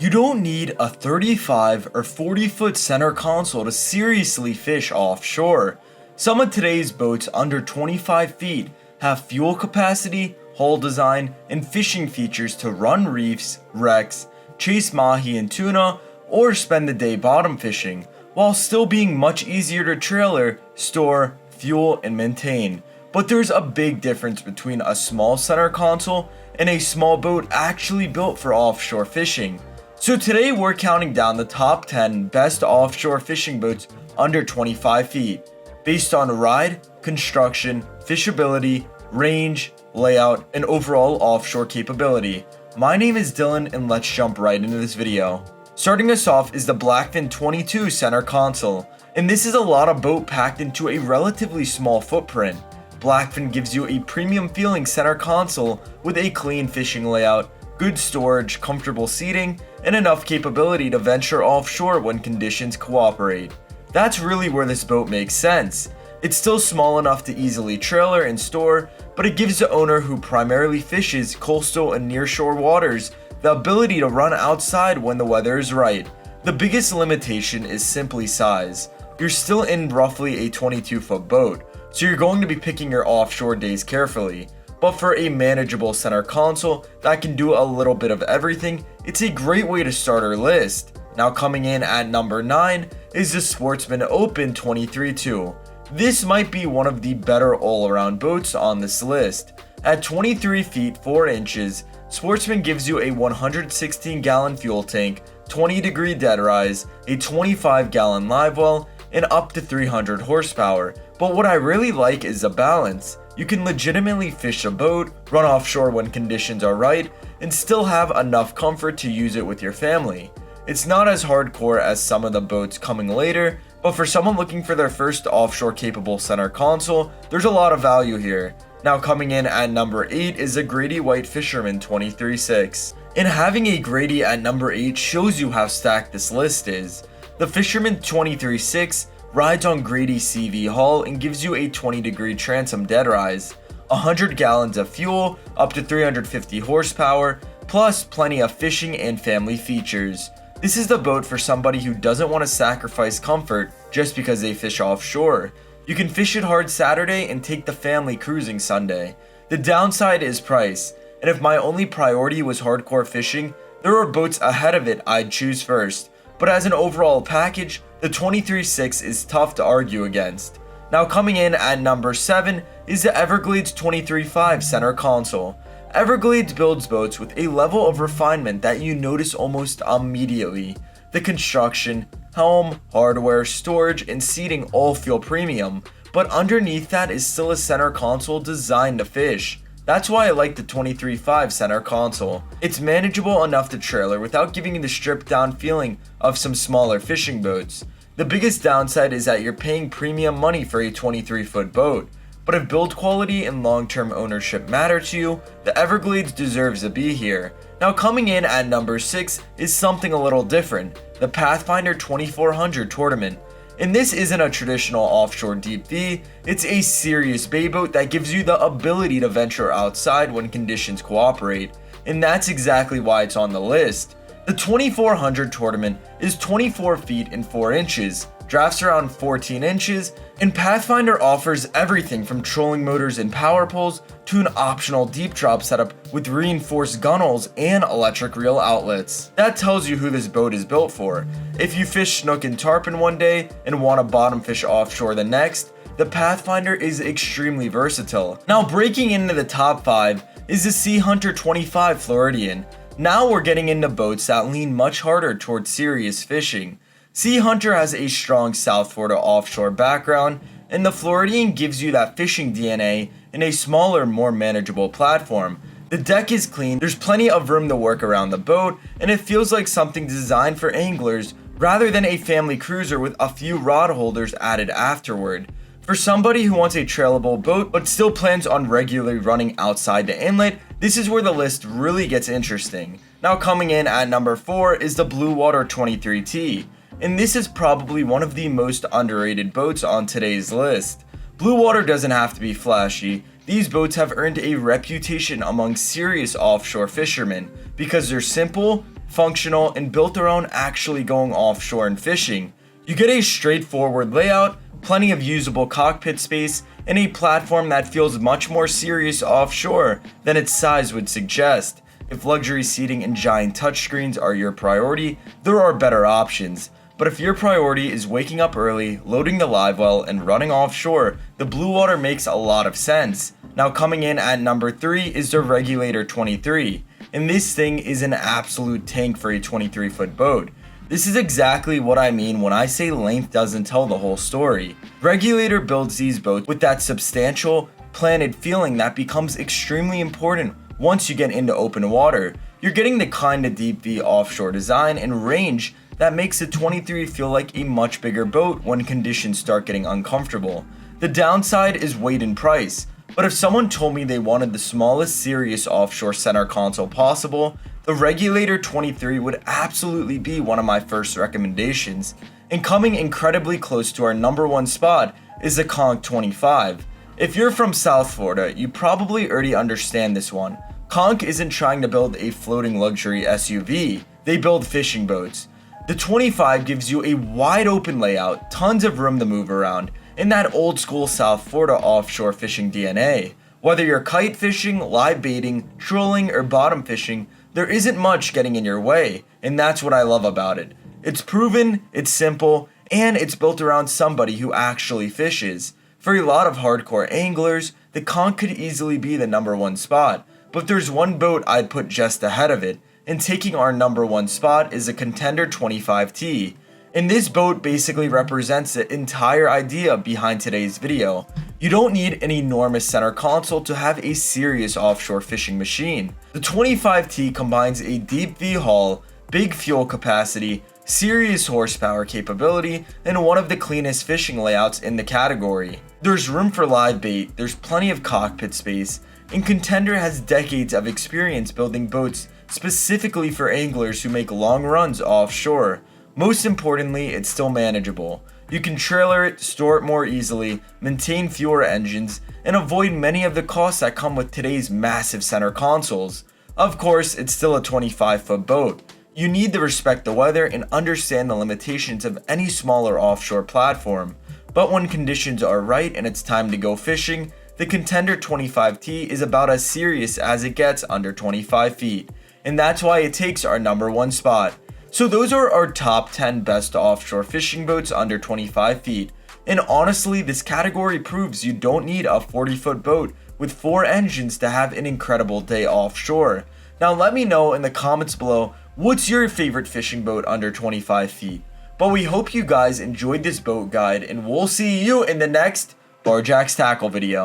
You don't need a 35 or 40 foot center console to seriously fish offshore. Some of today's boats under 25 feet have fuel capacity, hull design, and fishing features to run reefs, wrecks, chase mahi and tuna, or spend the day bottom fishing, while still being much easier to trailer, store, fuel, and maintain. But there's a big difference between a small center console and a small boat actually built for offshore fishing. So today we're counting down the top 10 best offshore fishing boats under 25 feet, based on ride, construction, fishability, range, layout, and overall offshore capability. My name is Dylan, and let's jump right into this video. Starting us off is the Blackfin 22 center console, and this is a lot of boat packed into a relatively small footprint. Blackfin gives you a premium feeling center console with a clean fishing layout, good storage, comfortable seating, and enough capability to venture offshore when conditions cooperate. That's really where this boat makes sense. It's still small enough to easily trailer and store, but it gives the owner who primarily fishes coastal and nearshore waters the ability to run outside when the weather is right. The biggest limitation is simply size. You're still in roughly a 22-foot boat, so you're going to be picking your offshore days carefully. But for a manageable center console that can do a little bit of everything, it's a great way to start our list. Now coming in at number 9 is the Sportsman Open 23-2. This might be one of the better all-around boats on this list. At 23 feet 4 inches, Sportsman gives you a 116-gallon fuel tank, 20-degree dead rise, a 25-gallon live well, and up to 300 horsepower. But what I really like is the balance. You can legitimately fish a boat, run offshore when conditions are right, and still have enough comfort to use it with your family. It's not as hardcore as some of the boats coming later, but for someone looking for their first offshore capable center console, there's a lot of value here. Now coming in at number 8 is the Grady-White Fisherman 23-6. And having a Grady at number 8 shows you how stacked this list is. The Fisherman 23-6 rides on Grady CV hull and gives you a 20-degree transom dead rise, 100 gallons of fuel, up to 350 horsepower, plus plenty of fishing and family features. This is the boat for somebody who doesn't want to sacrifice comfort just because they fish offshore. You can fish it hard Saturday and take the family cruising Sunday. The downside is price, and if my only priority was hardcore fishing, there are boats ahead of it I'd choose first. But as an overall package, the 23-6 is tough to argue against. Now coming in at number 7 is the Everglades 23-5 center console. Everglades builds boats with a level of refinement that you notice almost immediately. The construction, helm, hardware, storage, and seating all feel premium, but underneath that is still a center console designed to fish. That's why I like the 23-5 center console. It's manageable enough to trailer without giving you the stripped down feeling of some smaller fishing boats. The biggest downside is that you're paying premium money for a 23-foot boat. But if build quality and long-term ownership matter to you, the Everglades deserves to be here. Now coming in at number 6 is something a little different, the Pathfinder 2400 Tournament. And this isn't a traditional offshore deep V, it's a serious bay boat that gives you the ability to venture outside when conditions cooperate. And that's exactly why it's on the list. The 2400 Tournament is 24 feet and 4 inches, drafts around 14 inches, and Pathfinder offers everything from trolling motors and power poles to an optional deep drop setup with reinforced gunnels and electric reel outlets. That tells you who this boat is built for. If you fish snook and tarpon one day and want to bottom fish offshore the next, the Pathfinder is extremely versatile. Now breaking into the top 5 is the SeaHunter 25 Floridian. Now we're getting into boats that lean much harder towards serious fishing. SeaHunter has a strong South Florida offshore background, and the Floridian gives you that fishing DNA in a smaller, more manageable platform. The deck is clean, there's plenty of room to work around the boat, and it feels like something designed for anglers rather than a family cruiser with a few rod holders added afterward. For somebody who wants a trailable boat but still plans on regularly running outside the inlet, this is where the list really gets interesting. Now coming in at number 4 is the Bluewater 23T. And this is probably one of the most underrated boats on today's list. Bluewater doesn't have to be flashy. These boats have earned a reputation among serious offshore fishermen because they're simple, functional, and built around actually going offshore and fishing. You get a straightforward layout, plenty of usable cockpit space, and a platform that feels much more serious offshore than its size would suggest. If luxury seating and giant touchscreens are your priority, there are better options. But if your priority is waking up early, loading the live well, and running offshore, the Bluewater makes a lot of sense. Now coming in at number 3 is the Regulator 23, and this thing is an absolute tank for a 23-foot boat. This is exactly what I mean when I say length doesn't tell the whole story. Regulator builds these boats with that substantial, planted feeling that becomes extremely important once you get into open water. You're getting the kinda deep V offshore design and range that makes the 23 feel like a much bigger boat when conditions start getting uncomfortable. The downside is weight and price, but if someone told me they wanted the smallest serious offshore center console possible, the Regulator 23 would absolutely be one of my first recommendations. And coming incredibly close to our number 1 spot is the Conch 25. If you're from South Florida, you probably already understand this one. Conch isn't trying to build a floating luxury SUV, they build fishing boats. The 25 gives you a wide open layout, tons of room to move around, and that old school South Florida offshore fishing DNA. Whether you're kite fishing, live baiting, trolling, or bottom fishing, there isn't much getting in your way, and that's what I love about it. It's proven, it's simple, and it's built around somebody who actually fishes. For a lot of hardcore anglers, the Conch could easily be the number 1 spot, but there's one boat I'd put just ahead of it, and taking our number 1 spot is the Contender 25T. And this boat basically represents the entire idea behind today's video. You don't need an enormous center console to have a serious offshore fishing machine. The 25T combines a deep V hull, big fuel capacity, serious horsepower capability, and one of the cleanest fishing layouts in the category. There's room for live bait, there's plenty of cockpit space, and Contender has decades of experience building boats specifically for anglers who make long runs offshore. Most importantly, it's still manageable. You can trailer it, store it more easily, maintain fewer engines, and avoid many of the costs that come with today's massive center consoles. Of course, it's still a 25-foot boat. You need to respect the weather and understand the limitations of any smaller offshore platform. But when conditions are right and it's time to go fishing, the Contender 25T is about as serious as it gets under 25 feet. And that's why it takes our number 1 spot. So those are our top 10 best offshore fishing boats under 25 feet. And honestly, this category proves you don't need a 40-foot boat with 4 engines to have an incredible day offshore. Now let me know in the comments below, what's your favorite fishing boat under 25 feet? But we hope you guys enjoyed this boat guide, and we'll see you in the next Barjack's Tackle video.